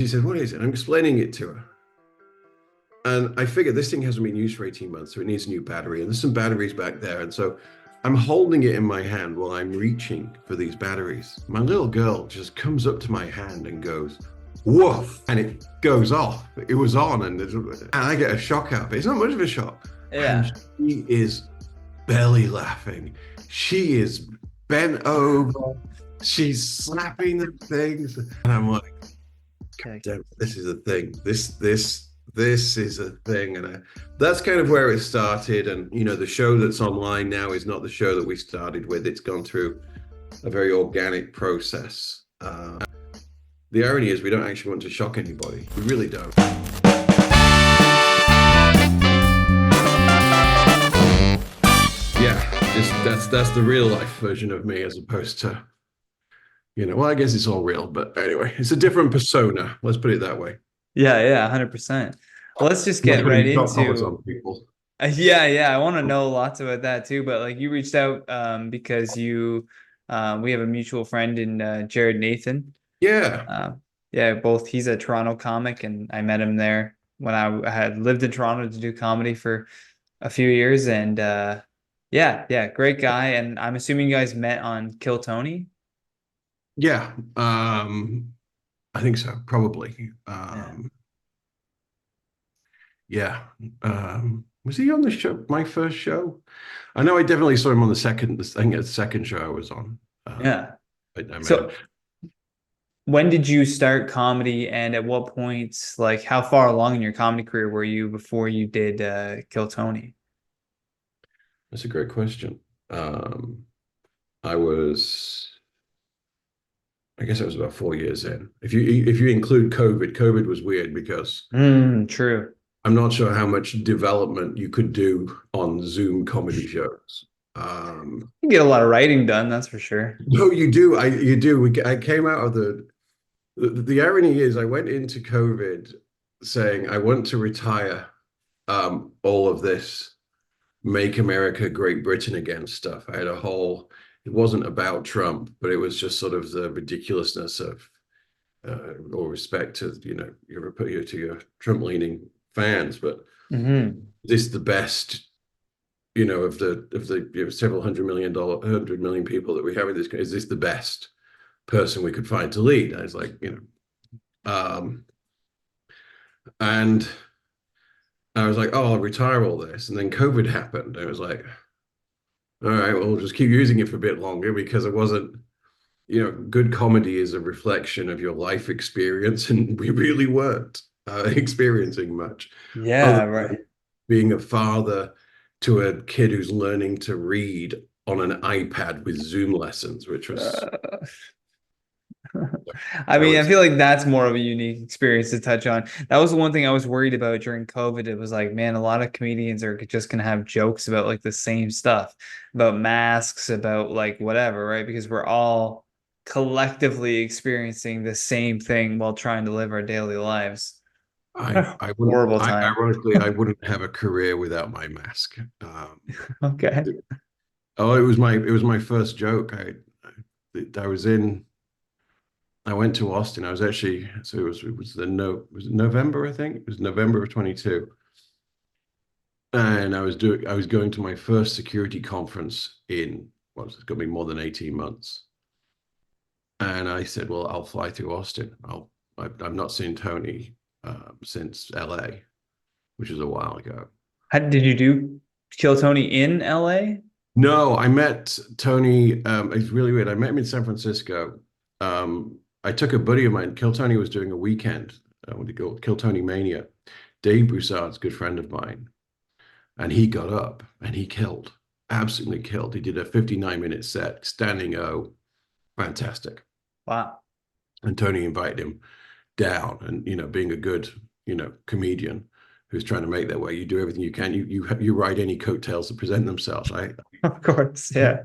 She said, "What is it?" I'm explaining it to her. And I figured this thing hasn't been used for 18 months, so it needs a new battery. And there's some batteries back there. And so I'm holding it in my hand while I'm reaching for these batteries. My little girl just comes up to my hand and goes, "Woof!" And it goes off. It was on, and I get a shock out of it. It's not much of a shock. And Yeah. she is belly laughing. She is bent over. She's slapping the things. And I'm like, Okay. damn, this is a thing. This is a thing, and that's kind of where it started. And the show that's online now is not the show that we started with. It's gone through a very organic process. The irony is, we don't actually want to shock anybody. We really don't. Yeah, just that's the real life version of me, as opposed to well, I guess it's all real, but anyway, it's a different persona. Let's put it that way. Yeah, yeah, 100%. Well, let's just I'm not get right putting shock collars into on people. yeah, yeah. I want to know lots about that too. But like you reached out because you we have a mutual friend in Jared Nathan. Yeah, Uh, yeah, both he's a Toronto comic and I met him there when I had lived in Toronto to do comedy for a few years and yeah, yeah, great guy. And I'm assuming you guys met on Kill Tony. yeah. I think so, probably. Yeah. Yeah. Was he on the show? My first show? I know I definitely saw him on the second. I think the second show I was on. Um, Yeah. I met him. So when did you start comedy and at what point, like how far along in your comedy career were you before you did Kill Tony? That's a great question. Um, I was, I guess I was about 4 years in. If you include COVID, COVID was weird because True. I'm not sure how much development you could do on Zoom comedy shows. You get a lot of writing done, that's for sure. No, you do. You do. I came out of the irony is I went into COVID saying I want to retire all of this make America Great Britain again stuff. I had a whole, it wasn't about Trump, but it was just sort of the ridiculousness of all respect to, to your Trump leaning fans, but Hmm. this is the best, of the several hundred million people that we have in this, is this the best person we could find to lead? I was like, and I was like, oh, I'll retire all this. And then COVID happened. I was like, all right, well, we'll just keep using it for a bit longer because it wasn't, good comedy is a reflection of your life experience. And we really weren't experiencing much other Yeah, than right. being a father to a kid who's learning to read on an iPad with Zoom lessons, which was, Uh, I that mean, I was, feel like that's more of a unique experience to touch on. That was the one thing I was worried about during COVID. It was like, man, a lot of comedians are just gonna have jokes about like the same stuff, about masks, about like whatever, right? Because we're all collectively experiencing the same thing while trying to live our daily lives. I wouldn't, Horrible time. ironically, I wouldn't have a career without my mask. Okay. Oh, it was my first joke. I was in I went to Austin. I was actually so it was the no was it November, I think. It was November of 22. And I was going to my first security conference in what was it going to be more than 18 months. And I said, well, I'll fly to Austin. I've not seen Tony since LA, which is a while ago. How did you do Kill Tony in LA? No, I met Tony. It's really weird. I met him in San Francisco. I took a buddy of mine. Kill Tony was doing a weekend. What do you call it? Kill Tony Mania. Dave Broussard's a good friend of mine, and he got up and he killed, absolutely killed. He did a 59-minute set, standing O, fantastic. Wow. And Tony invited him down, and being a good, comedian who's trying to make their way, you do everything you can. You ride any coattails that present themselves. Of course. Yeah.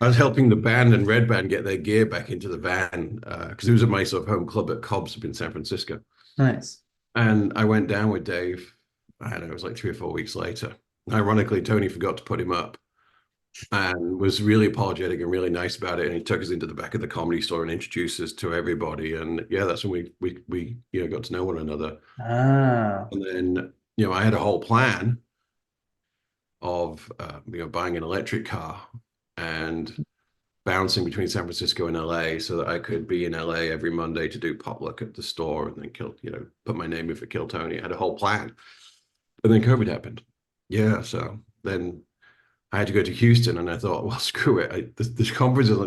I was helping the band and Red Band get their gear back into the van because it was at my sort of home club at Cobb's up in San Francisco. Nice. And I went down with Dave. I don't know, it was like 3 or 4 weeks later. Ironically, Tony forgot to put him up. and was really apologetic and really nice about it. And he took us into the back of the Comedy Store and introduced us to everybody. And yeah, that's when we got to know one another. Ah. And then I had a whole plan of buying an electric car and bouncing between San Francisco and LA so that I could be in LA every Monday to do potluck at the store and then put my name in for Kill Tony. I had a whole plan. And then COVID happened. Yeah, so then I had to go to Houston, and I thought, well, screw it. This conference is,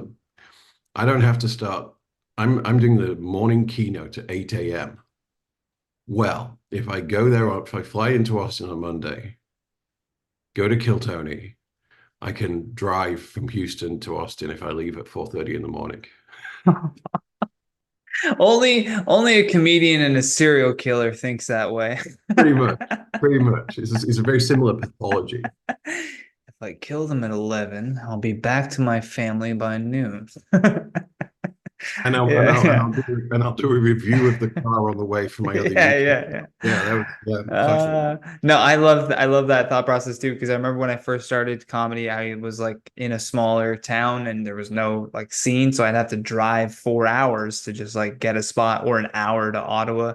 I don't have to start. I'm doing the morning keynote at 8 a.m. Well, if I go there, if I fly into Austin on Monday, go to Kill Tony, I can drive from Houston to Austin if I leave at 4:30 in the morning. Only a comedian and a serial killer thinks that way. Pretty much, pretty much. It's a very similar pathology. If I kill them at 11, I'll be back to my family by noon. And Yeah, yeah. I'll do a review of the car on the way for my other Yeah, YouTube. yeah, Yeah, that was yeah, yeah. classic. No, I love that thought process too, because I remember when I first started comedy, I was like in a smaller town and there was no like scene, so I'd have to drive 4 hours to just like get a spot or an hour to Ottawa.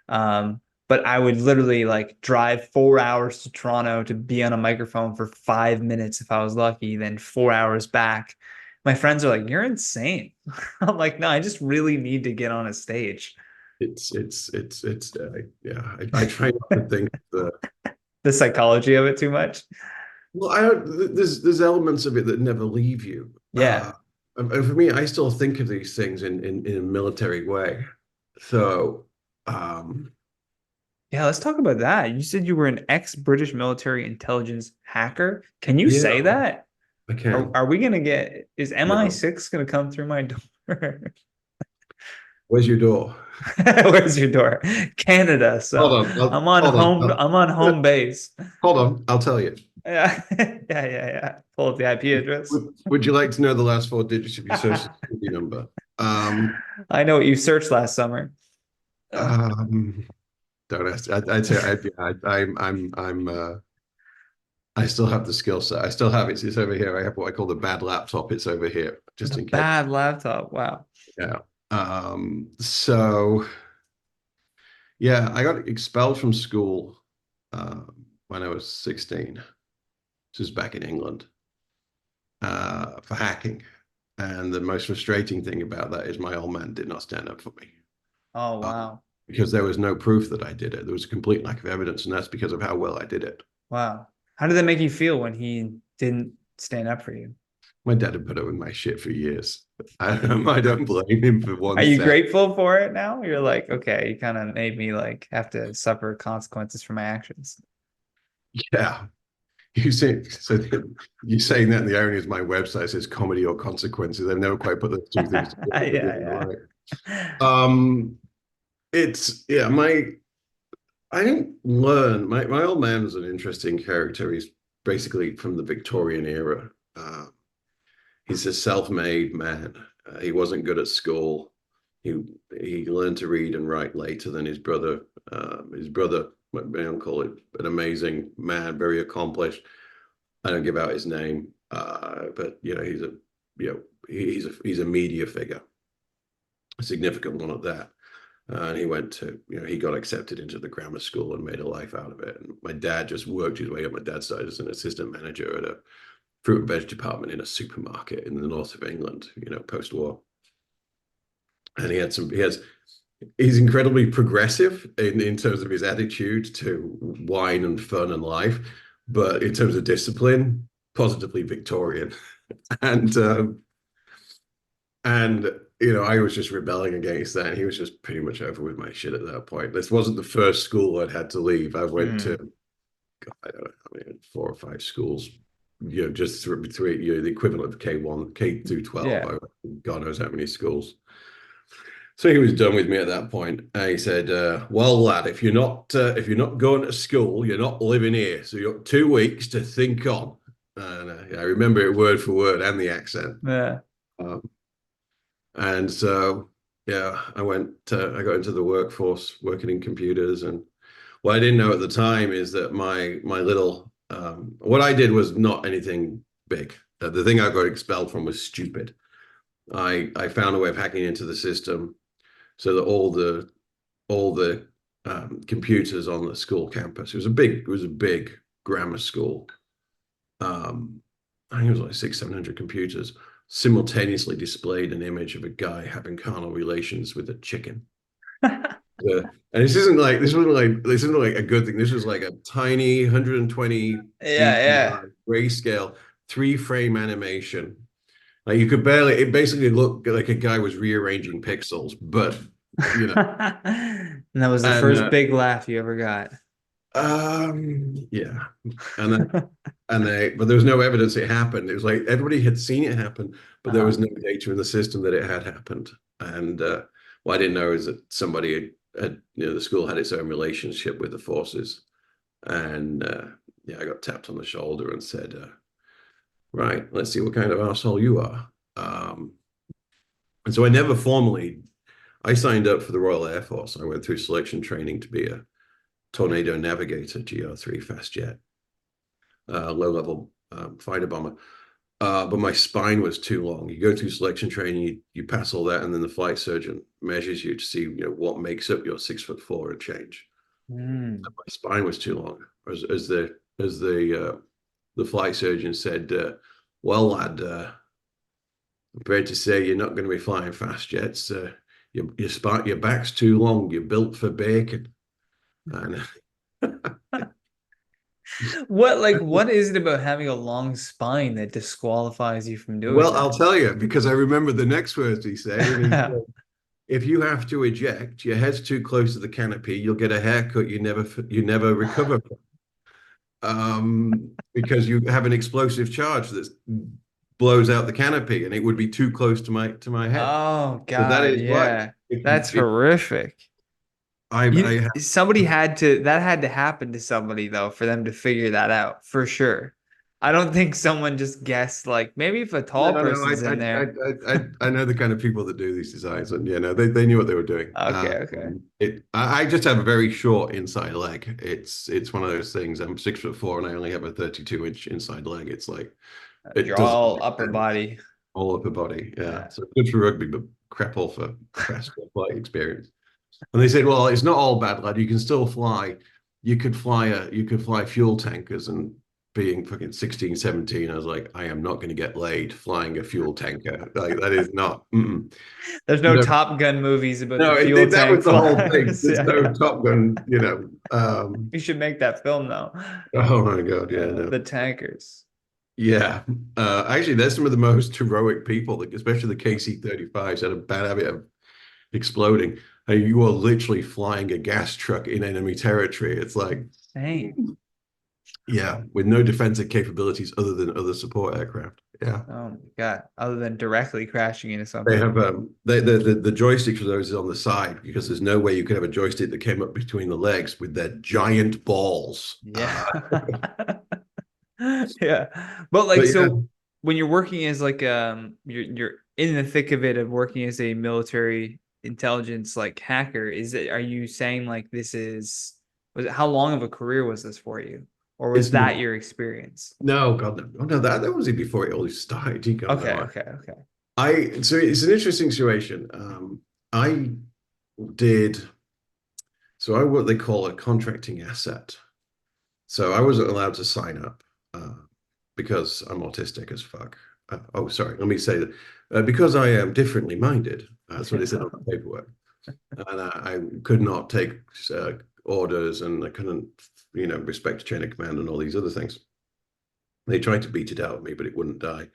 But I would literally like drive 4 hours to Toronto to be on a microphone for 5 minutes if I was lucky, then 4 hours back. My friends are like, "You're insane." I'm like, "No, I just really need to get on a stage." Yeah. I try not to think the The psychology of it too much. well. I don't. There's elements of it that never leave you. Yeah. And for me, I still think of these things in a military way. So, um, Yeah, let's talk about that. You said you were an ex-British military intelligence hacker. Can you yeah, say that? I can. Are we gonna get, is No, MI6 gonna come through my door? where's your door? Where's your door? Canada. Hold So on. I'm on home base. Hold on. I'll tell you. Yeah, yeah, yeah. Pull up the IP address. Would you like to know the last four digits of your social security number? Um, I know what you searched last summer. Uh, um, don't ask. I'd say I still have the skill set. I still have it. It's over here. I have what I call the bad laptop. It's over here, just the in case. bad laptop. Wow. Yeah. So yeah, I got expelled from school when I was 16. This is back in England for hacking. And the most frustrating thing about that is my old man did not stand up for me Oh, uh, wow. because there was no proof that I did it. There was a complete lack of evidence, and that's because of how well I did it. Wow. How did that make you feel when he didn't stand up for you? My dad had put up with my shit for years. I don't blame him for Are one you second. grateful for it now? You're like, okay, you kind of made me like have to suffer consequences for my actions. Yeah. You say so. You saying that, and the irony is my website says comedy or consequences. I've never quite put those two things together, but yeah, you're Yeah, right. yeah. It's yeah. I didn't learn. My old man was an interesting character. He's basically from the Victorian era. He's a self-made man. He wasn't good at school. He he learned to read and write later than his brother. His brother, my uncle, an amazing man, very accomplished. I don't give out his name, but he's a he's a media figure, a significant one at that. And he went to he got accepted into the grammar school and made a life out of it. And my dad just worked his way up. My dad started as an assistant manager at a fruit and veg department in a supermarket in the north of England, post-war. And he's incredibly progressive in terms of his attitude to wine and fun and life, but in terms of discipline, positively Victorian. And and I was just rebelling against that. And he was just pretty much over with my shit at that point. This wasn't the first school I'd had to leave. I went to, Hmm. I don't know, I mean, 4 or 5 schools, just through the equivalent of K1, K through 12. Yeah. God knows how many schools. So he was done with me at that point, and he said, "Well, lad, if you're not going to school, you're not living here. So you got 2 weeks to think on." And I remember it word for word and the accent. Yeah. Um, and so yeah, I got into the workforce, working in computers, and what I didn't know at the time is that my little what I did was not anything big. The thing I got expelled from was stupid. I found a way of hacking into the system so that all the computers on the school campus. It was a big grammar school. Um, I think it was like 700 computers simultaneously displayed an image of a guy having carnal relations with a chicken. Yeah. And this isn't like a good thing. This was like a tiny 120 Yeah, yeah. DPI grayscale 3 frame animation. Like you could barely, it basically looked like a guy was rearranging pixels, but you know, And that was the and first big laugh you ever got. yeah, and then but there was no evidence it happened. It was like everybody had seen it happen, but there Uh-huh. was no data in the system that it had happened. And what I didn't know is that somebody the school had its own relationship with the forces, and yeah, I got tapped on the shoulder and said, "Right, let's see what kind of asshole you are." And so I signed up for the Royal Air Force. I went through selection training to be a Tornado Navigator GR3 fast jet, low level fighter bomber. But my spine was too long. You go through selection training, you pass all that, and then the flight surgeon measures you to see what makes up your 6'4" and change. Mm. My spine was too long. As the flight surgeon said, "Well, lad, I'm afraid to say you're not going to be flying fast jets. Your back's too long. You're built for bacon." And What is it about having a long spine that disqualifies you from doing well, I'll that? tell you because I remember the next words he said, and he said, if you have to eject, your head's too close to the canopy, you'll get a haircut you never recover from. Because you have an explosive charge that blows out the canopy, and it would be too close to my head. Oh So that God, is why. yeah. If you, That's if horrific. I have, Somebody had to that had to happen to somebody though for them to figure that out for sure. I don't think someone just guessed like maybe if a tall no, person's in there. I know the kind of people that do these designs, and they knew what they were doing. Okay, okay. I just have a very short inside leg. It's one of those things. I'm 6'4" and I only have a 32-inch inside leg. It's like it You're doesn't all make upper sense. body. All upper body. Yeah. Yeah. So good for rugby, but crap all for fast flight experience. And they said, well, it's not all bad, lad. You can still fly. You could fly fuel tankers and being fucking 16, 17. I was like, I am not going to get laid flying a fuel tanker. Like that is not. There's no No, Top Gun movies about the no, fuel that tank was the whole thing. flyers. There's Yeah, no yeah. Top Gun, You should make that film though. Oh my God, yeah, no. The tankers. Yeah. Actually, there's some of the most heroic people, like, especially the KC-35s had a bad habit of exploding. And you are literally flying a gas truck in enemy territory. It's like, Insane. yeah, with no defensive capabilities other than other support aircraft. Yeah. Oh my God. Other than directly crashing into They something. have the joystick for those is on the side because there's no way you could have a joystick that came up between the legs with their giant balls. Yeah. Yeah. But like But yeah, so when you're working as like you're in the thick of it of working as a military intelligence like hacker, are you saying like was it how long of a career was this for you? Or was it's that not. your experience? No, God, no. Oh, no, that was it before it all started. God, Okay, no. okay, okay. So it's an interesting situation. I did I what they call a contracting asset. So I wasn't allowed to sign up because I'm autistic as fuck. Oh, sorry. Let me say that because I am differently minded. That's what it said on the paperwork, and I could not take uh, orders, and I couldn't, respect chain of command and all these other things. They tried to beat it out of me, but it wouldn't die.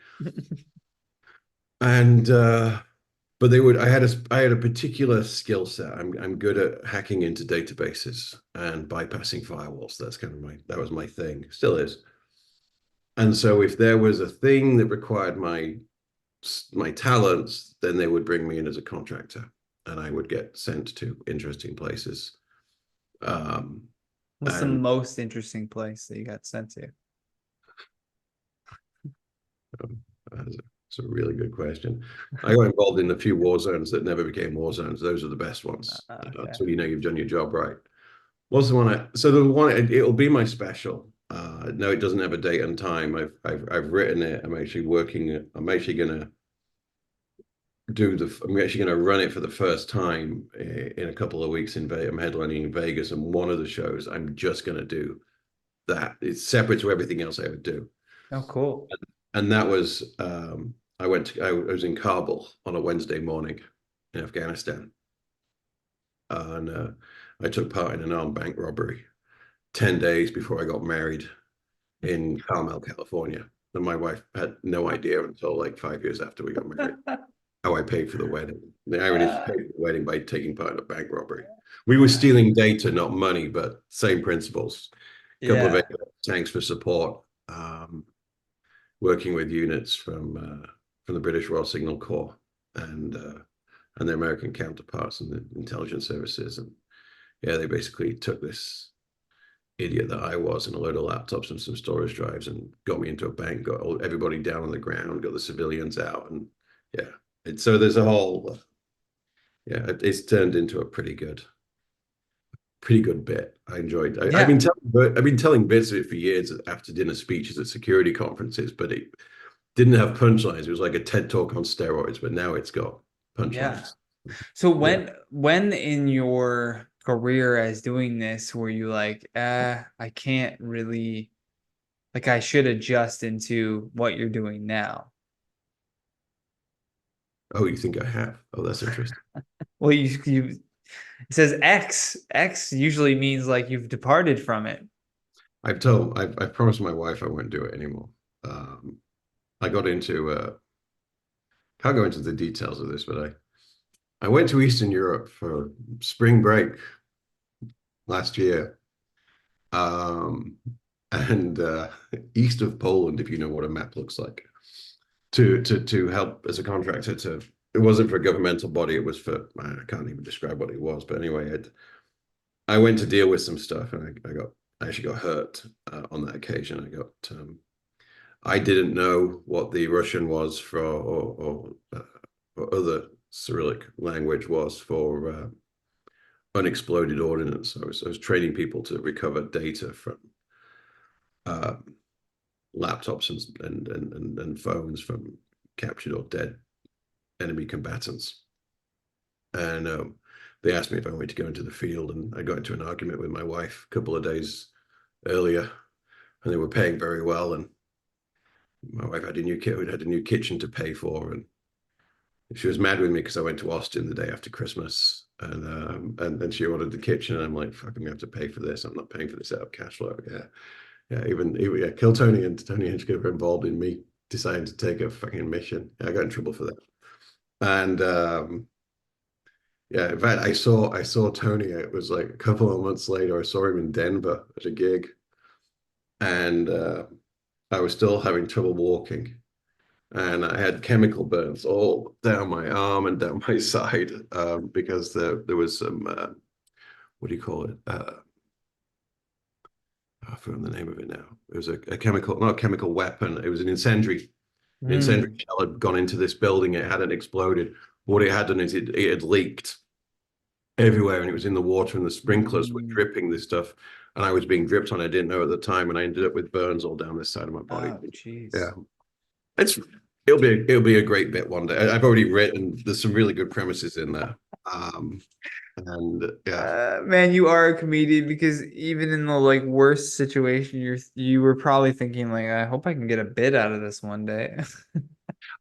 And but they would. I had a particular skill set. I'm good at hacking into databases and bypassing firewalls. That was my thing. Still is. And so if there was a thing that required my talents, then they would bring me in as a contractor, and I would get sent to interesting places. Um, What's the and most interesting place that you got sent to? That's a really good question. I got involved in a few war zones that never became war zones. Those are the best ones. Okay. That's when you know you've done your job right. What's the one? So the one it'll be my special. No, it doesn't have a date and time. I've written it. I'm actually working. I'm actually gonna do the. I'm actually gonna run it for the first time in a couple of weeks in Vegas. I'm headlining in Vegas, and one of the shows I'm just gonna do that. It's separate to everything else I would do. Oh, cool. And that was I was in Kabul on a Wednesday morning in Afghanistan, and I took part in an armed bank robbery 10 days before I got married in Carmel, California. And my wife had no idea until like 5 years after we got married how I paid for the wedding. The irony is, I paid for the wedding by taking part in a bank robbery. We were stealing data, not money, but same principles. A couple of Yeah. thanks for support. Working with units from the British Royal Signal Corps and their American counterparts and the intelligence services. And yeah, they basically took this idiot that I was and a load of laptops and some storage drives and got me into a bank, got everybody down on the ground, got the civilians out, and yeah. So there's a whole yeah, it's turned into a pretty good bit. I enjoyed. Yeah. I've been telling bits of it for years after dinner speeches at security conferences, but it didn't have punchlines. It was like a TED talk on steroids, but now it's got Yeah. punchlines. So Yeah. when in your career as doing this were you like, I can't really like I should adjust into what you're doing now? Oh, you think I have? Oh, that's interesting. Well, you it says X. X usually means like you've departed from it. I've promised my wife I won't do it anymore. Um, I got into can't go into the details of this, but I went to Eastern Europe for spring break last year. Um, and east of Poland, if you know what a map looks like, to help as a contractor to it wasn't for a governmental body, it was for I can't even describe what it was, but anyway, I went to deal with some stuff and I actually got hurt on that occasion. I didn't know what the Russian was for or other Cyrillic language was for unexploded ordnance. I was training people to recover data from uh, laptops and phones from captured or dead enemy combatants. And they asked me if I wanted to go into the field, and I got into an argument with my wife a couple of days earlier, and they were paying very well. And my wife had a new kitchen to pay for, and she was mad with me because I went to Austin the day after Christmas, and then she ordered the kitchen, and I'm like, "Fuck, I'm gonna have to pay for this. I'm not paying for this out of cash flow." Yeah, yeah. Even yeah, Kill Tony and Tony Hinchcliffe were involved in me deciding to take a fucking mission. Yeah, I got in trouble for that, and yeah. In fact, I saw Tony. It was like a couple of months later. I saw him in Denver at a gig, and I was still having trouble walking and I had chemical burns all down my arm and down my side because there was some what do you call it? I forgot the name of it now. It was a chemical, not a chemical weapon. It was an incendiary. An incendiary Mm. shell had gone into this building. It hadn't exploded. What it had done is it had leaked everywhere, and it was in the water, and the sprinklers were Mm. dripping this stuff, and I was being dripped on. I didn't know at the time, and I ended up with burns all down this side of my body. Oh, Yeah, jeez. it's it'll be a great bit one day. I've already written. There's some really good premises in there, and yeah, Man, you are a comedian because even in the like worst situation, you were probably thinking like, I hope I can get a bit out of this one day.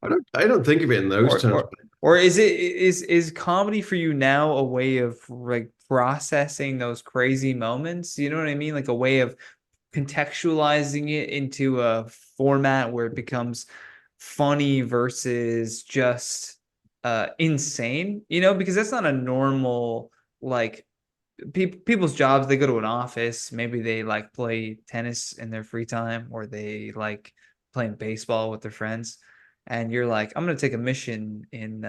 I don't think of it in those Or terms. or or is comedy for you now a way of like processing those crazy moments? You know what I mean? Like a way of contextualizing it into a format where it becomes funny versus just insane, you know, because that's not a normal like people's jobs. They go to an office, maybe they like play tennis in their free time or they like playing baseball with their friends, and you're like, I'm gonna take a mission in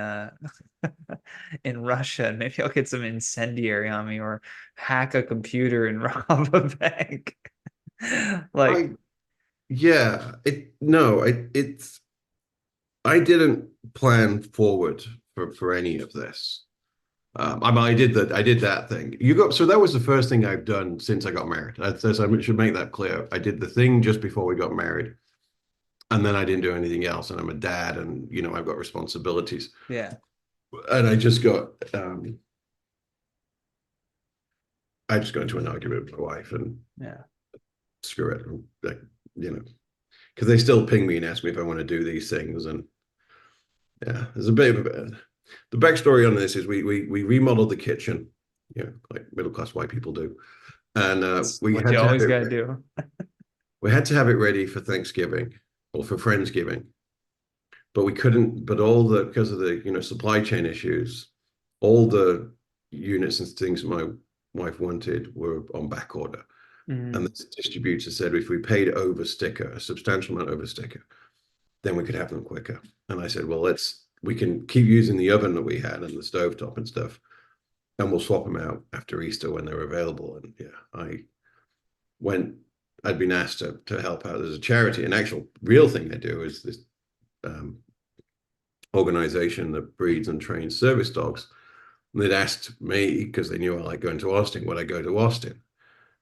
in Russia and maybe I'll get some incendiary on me or hack a computer and rob a bank. Like, I yeah, it no, it's I didn't plan forward for any of this. I did that thing. So that was the first thing I've done since I got married. I should make that clear. I did the thing just before we got married, and then I didn't do anything else. And I'm a dad, and I've got responsibilities. Yeah. And I just got into an argument with my wife, and Yeah. screw it, like, because they still ping me and ask me if I want to do these things, and yeah, there's a bit of the backstory on this is we remodeled the kitchen, like middle class white people do, and It's what you always got to do. we had to have it ready for Thanksgiving or for Friendsgiving, but we couldn't. But because of the supply chain issues, all the units and things my wife wanted were on back order. And Mhm. the distributor said if we paid over sticker, a substantial amount over sticker, then we could have them quicker. And I said, well, we can keep using the oven that we had and the stovetop and stuff, and we'll swap them out after Easter when they're available. And yeah, went, I'd been asked to help out. There's a charity, an actual real thing they do is this um, organization that breeds and trains service dogs. And they'd asked me, because they knew I like going to Austin, would I go to Austin?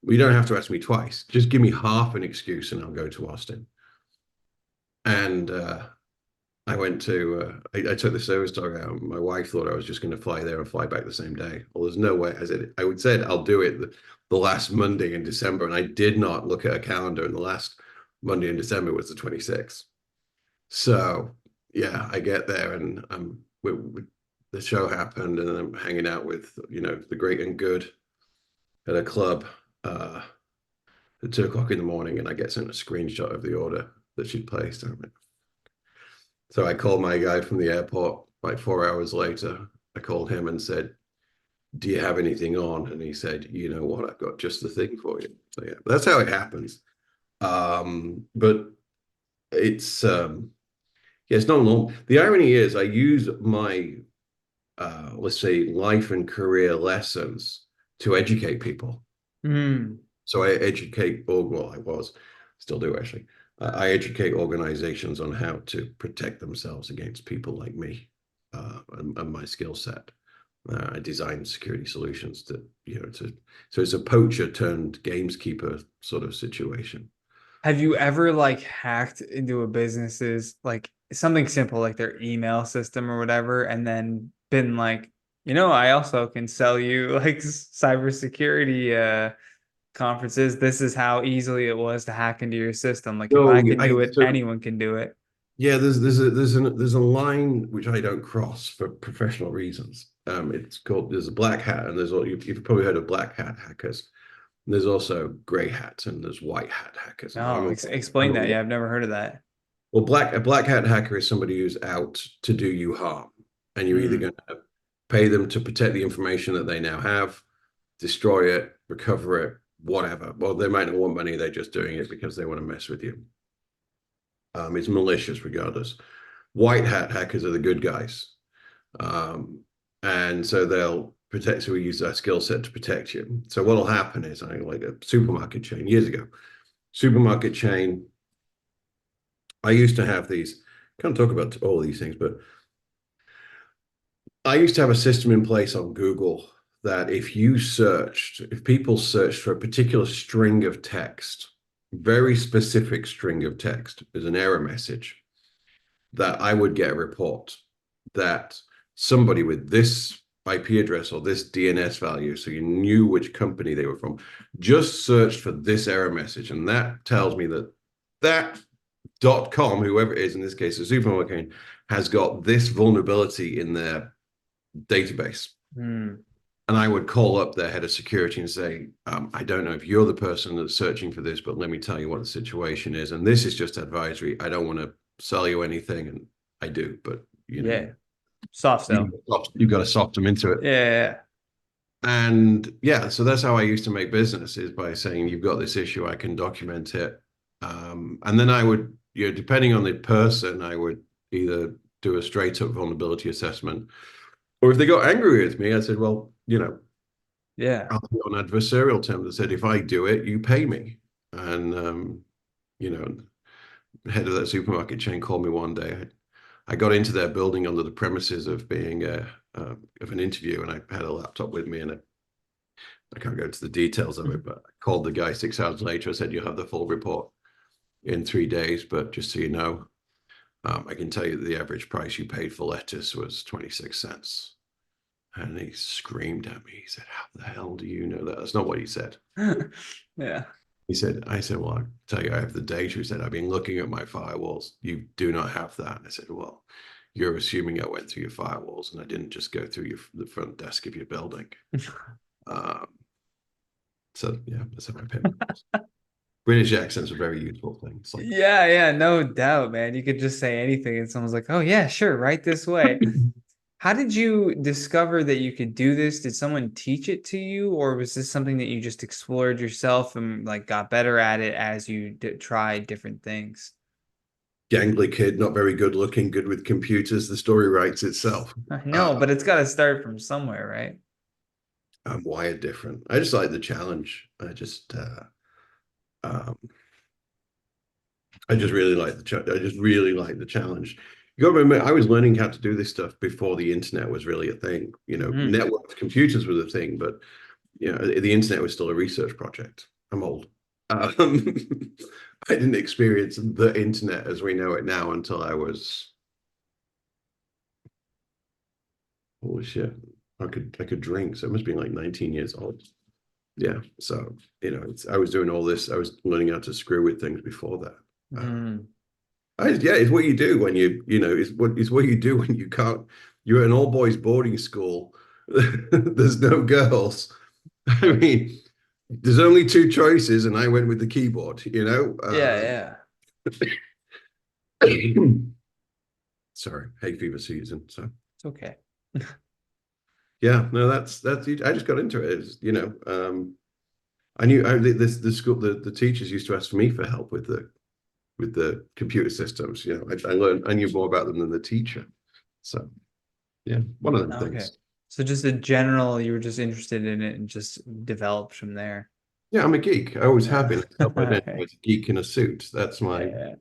Well, you don't have to ask me twice. Just give me half an excuse and I'll go to Austin. And I went to, I took the service dog out. My wife thought I was just going to fly there and fly back the same day. Well, there's no way. I would said I'll do it the last Monday in December. And I did not look at a calendar. And the last Monday in December was the 26th. So yeah, I get there and the show happened and I'm hanging out with, the great and good at a club at 2 o'clock in the morning, and I get sent a screenshot of the order that she'd placed. So I called my guy from the airport like 4 hours later. I called him and said, do you have anything on? And he said, you know what, I've got just the thing for you. So yeah, that's how it happens. But it's yeah, it's not normal. The irony is I use my let's say life and career lessons to educate people. Mm. So I educate, or well, I was, still do actually. I educate organizations on how to protect themselves against people like me and my skill set. I design security solutions so it's a poacher turned gameskeeper sort of situation. Have you ever like hacked into a business's like something simple like their email system or whatever, and then been like, I also can sell you like cybersecurity conferences. This is how easily it was to hack into your system. Like if No, I can I do it, so anyone can do it. yeah, there's a line which I don't cross for professional reasons. It's called there's a black hat, and you've probably heard of black hat hackers. There's also gray hats and there's white hat hackers. And No, explain that. Yeah, I've never heard of that. well, a black hat hacker is somebody who's out to do you harm, and you're either Mm. going to pay them to protect the information that they now have, destroy it, recover it, whatever. Well, they might not want money; they're just doing it because they want to mess with you. It's malicious regardless. White hat hackers are the good guys, and so they'll protect. So we use our skill set to protect you. So what'll happen is, I like a supermarket chain years ago. Supermarket chain. I used to have these. Can't talk about all these things, but I used to have a system in place on Google that if people searched for a particular string of text, very specific string of text, as an error message, that I would get a report that somebody with this IP address or this DNS value, so you knew which company they were from, just searched for this error message. And that tells me that .com, whoever it is, in this case, the supermarket, has got this vulnerability in their database. Mm. And I would call up their head of security and say, I don't know if you're the person that's searching for this, but let me tell you what the situation is. And this is just advisory. I don't want to sell you anything. And I do, but Yeah. Soft you, sell. you've got to soft them into it. Yeah. And yeah, so that's how I used to make business, is by saying, you've got this issue, I can document it. And then I would, depending on the person, I would either do a straight up vulnerability assessment, or if they got angry with me, I said, well, Yeah. I'll be on adversarial terms. I said, if I do it, you pay me. And, you know, head of that supermarket chain called me one day. I got into their building under the premises of being of an interview, and I had a laptop with me, and I can't go into the details of it, but I called the guy 6 hours later. I said, "You'll have the full report in 3 days, but just so you know, I can tell you that the average price you paid for lettuce was 26 cents." And he screamed at me. He said, "How the hell do you know that?" That's not what he said. Yeah. I said, "Well, I tell you, I have the data." He said, "I've been looking at my firewalls. You do not have that." I said, "Well, you're assuming I went through your firewalls and I didn't just go through the front desk of your building." Um, so yeah, that's how I pay my bills. British accents are a very useful thing. It's like, Yeah, yeah, no doubt, man. You could just say anything and someone's like, "Oh yeah, sure, right this way." How did you discover that you could do this? Did someone teach it to you, or was this something that you just explored yourself and like got better at it as you tried different things? gangly kid, not very good looking, good with computers. The story writes itself. I know, Uh, but it's got to start from somewhere, right? I'm wired different. I just like the challenge. Um, I just really like I just really like the challenge. You got to remember, I was learning how to do this stuff before the internet was really a thing. You know, Hmm. networked computers were the thing, but you know, the internet was still a research project. I'm old. Um, I didn't experience the internet as we know it now until I was, holy shit, I could drink. So it must be like 19 years old. Yeah. So, you know, I was doing all this. I was learning how to screw with things before that. Hmm. Yeah, it's what you do when you know, it's what you do when you can't. You're at an all boys boarding school. There's no girls. I mean, there's only two choices, and I went with the keyboard. You know. Yeah, yeah. Sorry, hay fever season. So It's okay. yeah, no, that's. I just got into it. You know, I knew the school the teachers used to ask me for help with the computer systems. You know, I knew more about them than the teacher. So yeah, one of them Okay. things. So just in general, you were just interested in it and just developed from there. Yeah, I'm a geek. I always have Yeah. been. I self-identify Okay. as a geek in a suit. That's Yeah, my. yeah.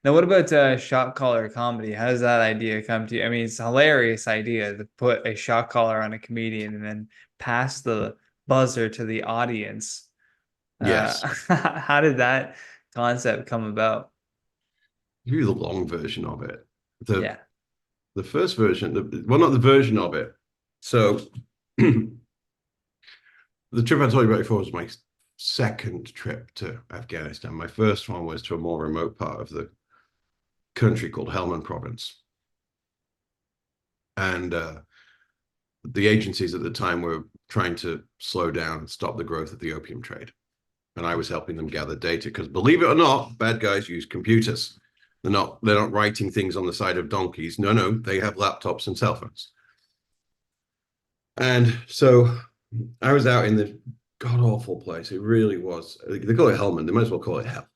Now, what about shot collar comedy? How does that idea come to you? I mean, it's a hilarious idea to put a shot collar on a comedian and then pass the buzzer to the audience. Yes. How did that concept come about? Give you the long version of it. The Yeah. the first version, well, not the version of it. So the trip I told you about before was my second trip to Afghanistan. My first one was to a more remote part of the country called Helmand Province, and the agencies at the time were trying to slow down and stop the growth of the opium trade. And I was helping them gather data because, believe it or not, bad guys use computers. They're not writing things on the side of donkeys. No, no, they have laptops and cell phones. And so I was out in the god awful place. It really was. They call it Hellman. They might as well call it hell.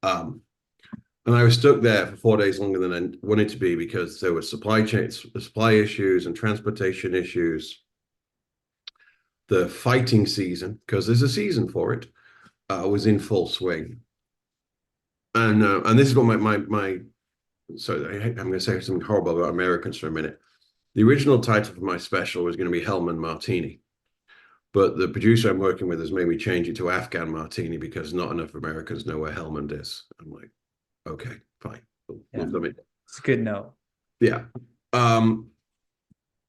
Um, and I was stuck there for 4 days longer than I wanted to be because there were supply issues and transportation issues. The fighting season, because there's a season for it, was in full swing. And this is what my so I'm going to say something horrible about Americans for a minute. The original title for my special was going to be Hellman Martini, but the producer I'm working with has made me change it to Afghan Martini because not enough Americans know where Hellman is. I'm like, okay, fine, Yeah. come in. It's a good note. Yeah. Um,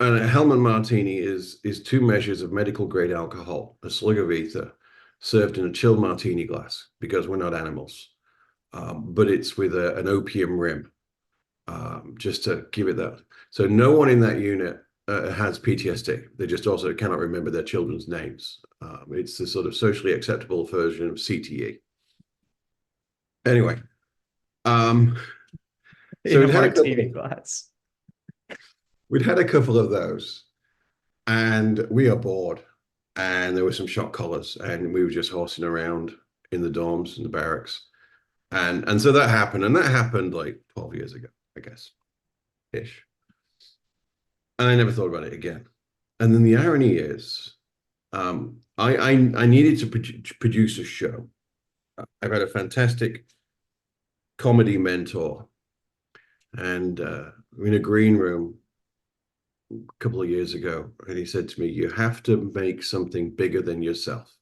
and a Hellman Martini is two measures of medical grade alcohol, a slug of ether, served in a chilled martini glass because we're not animals. But it's with an opium rim, just to give it that. So no one in that unit has PTSD. They just also cannot remember their children's names. It's the sort of socially acceptable version of CTE. Anyway, um, so In a martini glass. we'd had a couple of those, and we are bored. And there were some shot collars, and we were just horsing around in the dorms and the barracks. And so that happened, and that happened like 12 years ago, I guess, ish. And I never thought about it again. And then the irony is, I needed to produce a show. I've had a fantastic comedy mentor And in a green room a couple of years ago, and he said to me, "You have to make something bigger than yourself.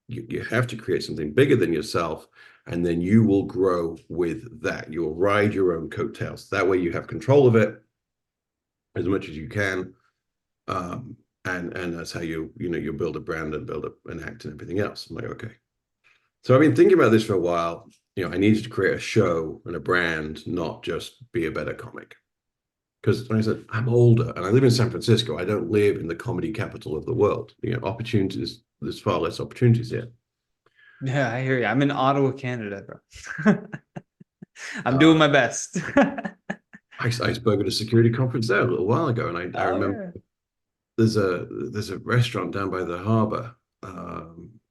You have to create something bigger than yourself, and then you will grow with that. You'll ride your own coattails. That way, you have control of it as much as you can, um, and that's how you build a brand and build an act and everything else." I'm like, okay. So I've been thinking about this for a while. I needed to create a show and a brand, not just be a better comic. Because like I said, I'm older and I live in San Francisco. I don't live in the comedy capital of the world. Opportunities, there's far less opportunities here. Yeah, I hear you. I'm in Ottawa, Canada, bro. I'm doing Uh, my best. I spoke at a security conference there a little while ago, and I Oh remember yeah. there's a restaurant down by the harbor,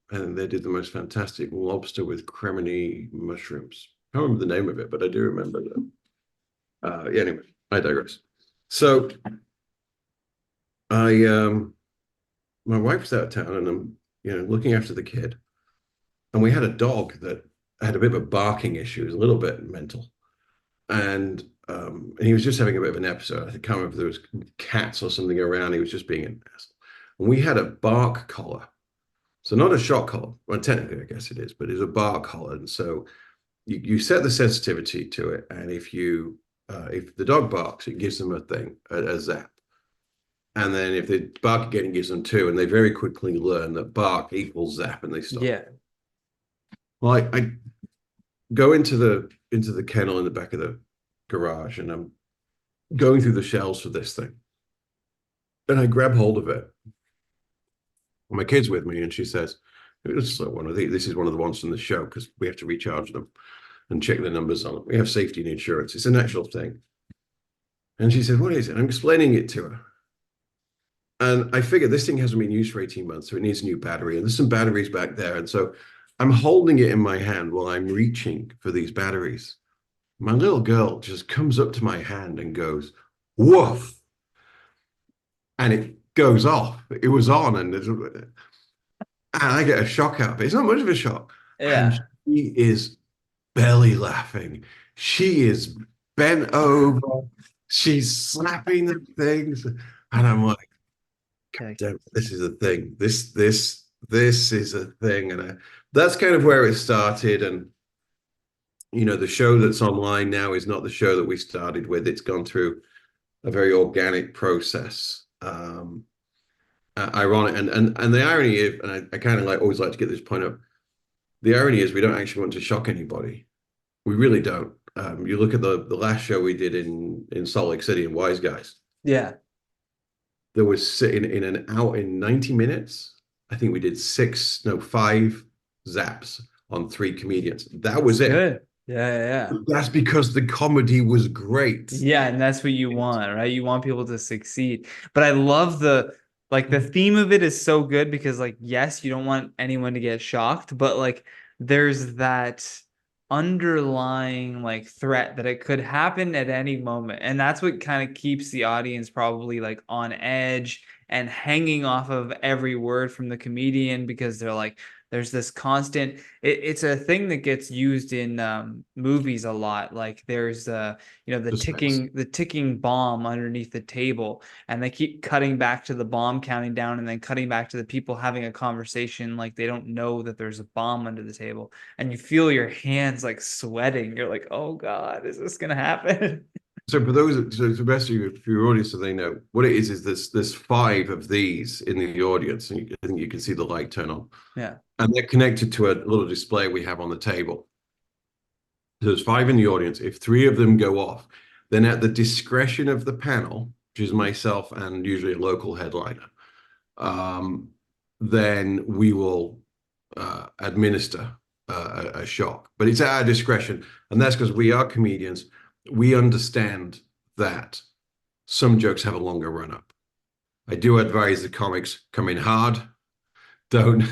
and they did the most fantastic lobster with cremini mushrooms. I don't remember the name of it, but I do remember that. Yeah, anyway, I digress. So I my wife's out of town, and I'm looking after the kid, and we had a dog that had a bit of a barking issue. He was a little bit mental, and he was just having a bit of an episode. I can't remember if there was cats or something around. He was just being an asshole. And we had a bark collar, so not a shock collar. Well, technically, I guess it is, but it's a bark collar. And so you set the sensitivity to it, and if the dog barks, it gives them a thing, a zap. And then if they bark again, it gives them two, and they very quickly learn that bark equals zap, and they stop. Yeah. Well, I go into the kennel in the back of the garage, and I'm going through the shelves for this thing, and I grab hold of it. My kid's with me, and she says, "It's like one of these. This is one of the ones from the show because we have to recharge them and check the numbers on them. We have safety and insurance. It's an actual thing." And she said, "What is it?" I'm explaining it to her. And I figured this thing hasn't been used for 18 months, so it needs a new battery. And there's some batteries back there. And so I'm holding it in my hand while I'm reaching for these batteries. My little girl just comes up to my hand and goes, "Woof." And it goes off. It was on, and I get a shock out of it. It's not much of a shock. And Yeah. she is belly laughing. She is bent over. She's slapping the things. And I'm like, Like, damn, this is a thing. This is a thing. And that's kind of where it started. And the show that's online now is not the show that we started with. It's gone through a very organic process. Ironic, and the irony is, and I kind of always like to get this point up. The irony is we don't actually want to shock anybody. We really don't. You look at the last show we did in Salt Lake City in Wise Guys. yeah. There was sitting in an hour in 90 minutes. I think we did five zaps on three comedians. That That's was it. good. Yeah, yeah. That's because the comedy was great. Yeah, and that's what you want, right? You want people to succeed. But I love the theme of it is so good because like yes, you don't want anyone to get shocked, but like there's that underlying like threat that it could happen at any moment. And that's what kind of keeps the audience probably like on edge and hanging off of every word from the comedian because they're like there's this constant it's a thing that gets used in movies a lot. Like there's the Suspense. ticking bomb underneath the table, and they keep cutting back to the bomb counting down and then cutting back to the people having a conversation like they don't know that there's a bomb under the table, and you feel your hands like sweating. You're like, oh god, is this gonna happen? So for the best of you, for your audience, so they know what it is there's five of these in the audience, and I think you can see the light turn on, Yeah. and they're connected to a little display we have on the table. So there's five in the audience. If three of them go off, then at the discretion of the panel, which is myself and usually a local headliner, um, then we will administer a shock. But it's at our discretion, and that's because we are comedians. We understand that some jokes have a longer run up. I do advise the comics come in hard. Don't.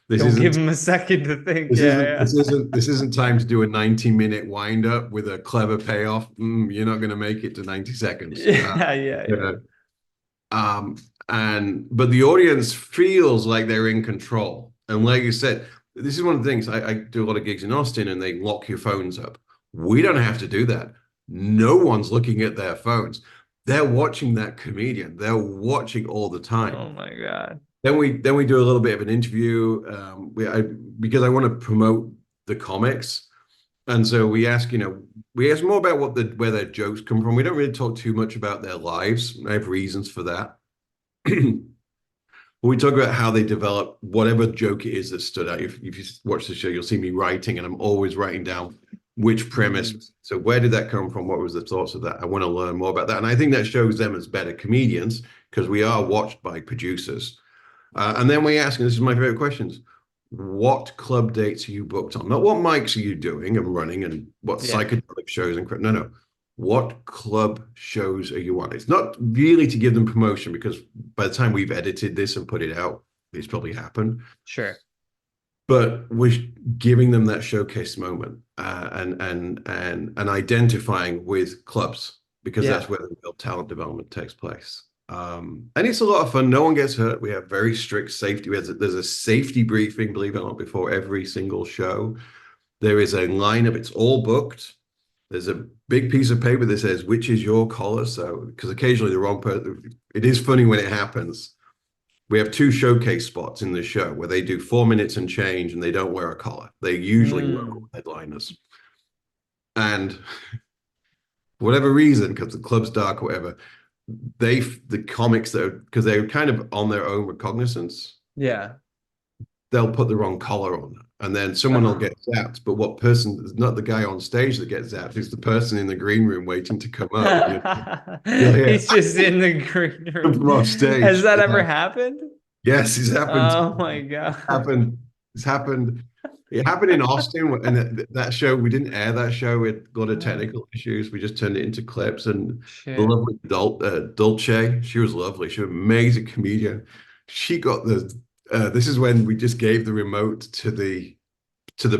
This Don't give isn't them a second to think. this isn't Yeah, this isn't this isn't time to do a 90-minute wind up with a clever payoff. You're not going to make it to 90 seconds. yeah. Yeah, yeah, Yeah. Um, but the audience feels like they're in control. And like you said, this is one of the things I do a lot of gigs in Austin, and they lock your phones up. We don't have to do that. no one's looking at their phones. They're watching that comedian. They're watching all the time. Oh my God. Then we do a little bit of an interview. Because I want to promote the comics, and so we ask more about where their jokes come from. We don't really talk too much about their lives. I have reasons for that. We talk about how they develop whatever joke it is that stood out. If you watch the show, you'll see me writing, and I'm always writing down which premise. Mm, So where did that come from? What was the thoughts of that? I want to learn more about that, and I think that shows them as better comedians because we are watched by producers. And then we ask, and this is my favorite questions: what club dates are you booked on? Not what mics are you doing and running, and what yeah, psychedelic shows and no, no. What club shows are you on? It's not really to give them promotion because by the time we've edited this and put it out, it's probably happened. sure. But we're giving them that showcase moment and identifying with clubs because Yeah. that's where the real talent development takes place. And it's a lot of fun. No one gets hurt. We have very strict safety. There's a safety briefing, believe it or not, before every single show. There is a lineup. It's all booked. There's a big piece of paper that says which is your collar. So because occasionally the wrong person. It is funny when it happens. We have two showcase spots in the show where they do 4 minutes and change, and they don't wear a collar. They're usually local Mm, headliners, and for whatever reason, because the club's dark or whatever, the comics that because they're kind of on their own recognizance, yeah. they'll put the wrong collar on, and then someone will get zapped. But what person is not the guy on stage that gets zapped? It's the person in the green room waiting to come up. You'll hear He's just in the green room. from off Has stage. that ever Yeah. happened? Yes, it's happened. Oh my God. Happened. It's happened. It happened in Austin, and that show we didn't air that show. We had a lot of Oh, technical issues. We just turned it into clips, and the shit. lovely Dulce, she was lovely. She was an amazing comedian. She got the. This is when we just gave the remote to the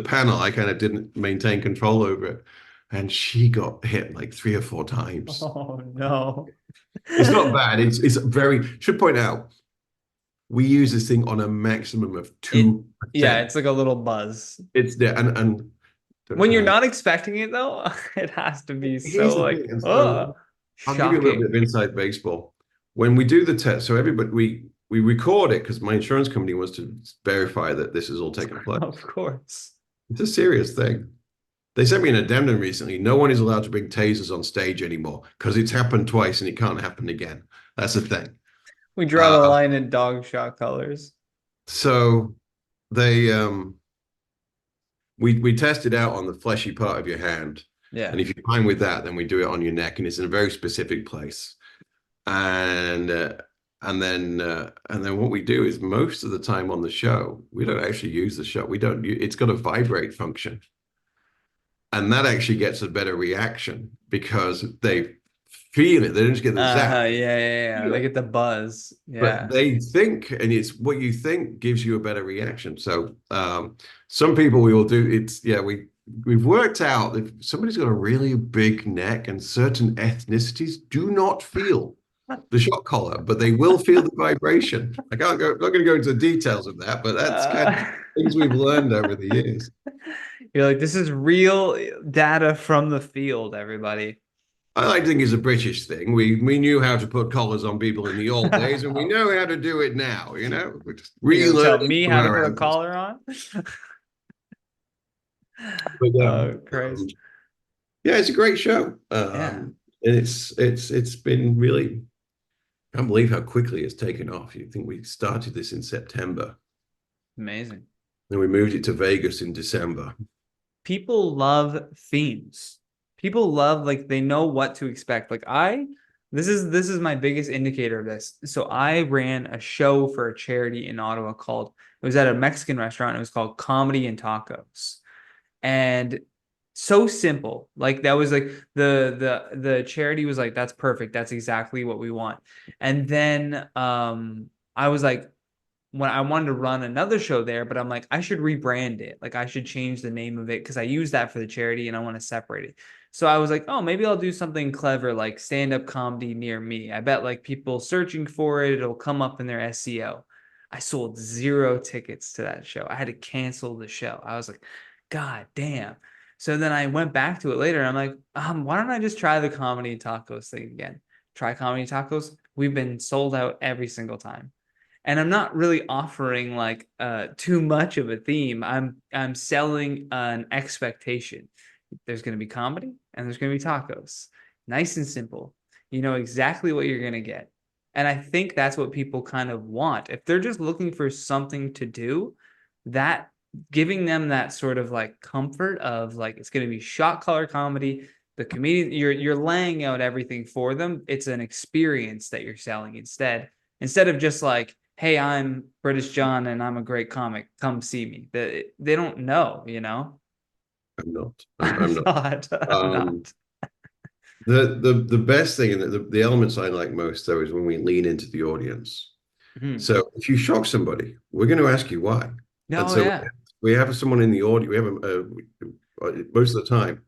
panel. I kind of didn't maintain control over it, and she got hit like 3 or 4 times. Oh no. It's not bad. It's very. Should point out we use this thing on a maximum of It, two yeah, percent. it's like a little buzz. It's there, and don't When tell you're anyone. not expecting it though, it has to be Here's so the like, thing, and oh, so I'll give you a little bit shocking. of inside baseball. When we do the test, so everybody we record it because my insurance company wants to verify that this is all taking place. Of course. It's a serious thing. They sent me an addendum recently. No one is allowed to bring tasers on stage anymore because it's happened twice and it can't happen again. That's the thing. We draw the Uh, line in dog shot colors. so they we test it out on the fleshy part of your hand. Yeah. And if you're fine with that, then we do it on your neck, and it's in a very specific place. And and then what we do is most of the time on the show, we don't actually use the shot. We don't. It's got a vibrate function, and that actually gets a better reaction because they feel it. They don't just get the Uh-huh. zap. Yeah, yeah, yeah. Feel They it. get the buzz. But Yeah. they think, and it's what you think gives you a better reaction. So some people we will do it's yeah, we've worked out if somebody's got a really big neck and certain ethnicities do not feel the shock collar, but they will feel the vibration. I'm not going to go into the details of that, but that's kind of Uh, things we've learned over the years. you're like, this is real data from the field, everybody. I like to think it's a British thing. We knew how to put collars on people in the old days, and we know how to do it now. We're just You're gonna tell relearning me from how to our put a ancestors. collar on? But Oh, Christ. yeah, it's a great show. Yeah, And it's been really, I can't believe how quickly it's taken off. You think we started this in September, amazing. and we moved it to Vegas in December. People love themes. People love like they know what to expect. This is my biggest indicator of this. So I ran a show for a charity in Ottawa called it was at a Mexican restaurant. It was called Comedy and Tacos. And so simple. Like that was like the charity was like, that's perfect. That's exactly what we want. And then I was like, when I wanted to run another show there, but I'm like, I should rebrand it. Like I should change the name of it because I use that for the charity and I want to separate it. So I was like, oh, maybe I'll do something clever like stand-up comedy near me. I bet like people searching for it, it'll come up in their SEO. I sold 0 tickets to that show. I had to cancel the show. I was like, God damn. So then I went back to it later and I'm like, why don't I just try the comedy tacos thing again? Try comedy tacos. We've been sold out every single time. And I'm not really offering like too much of a theme. I'm selling an expectation. There's going to be comedy and there's going to be tacos. Nice and simple. You know exactly what you're going to get. And I think that's what people kind of want. If they're just looking for something to do, that giving them that sort of like comfort of like it's going to be shot color comedy, the comedian, you're laying out everything for them. It's an experience that you're selling instead of just like, hey, I'm British John and I'm a great comic, come see me. They don't know, you know. I'm not. I'm I'm not. not. I'm Um, not. the best thing and the elements I like most though is when we lean into the audience. Hmm. So if you shock somebody, we're going to ask you why. And No, so yeah. we have someone in the audience. We have most of the time.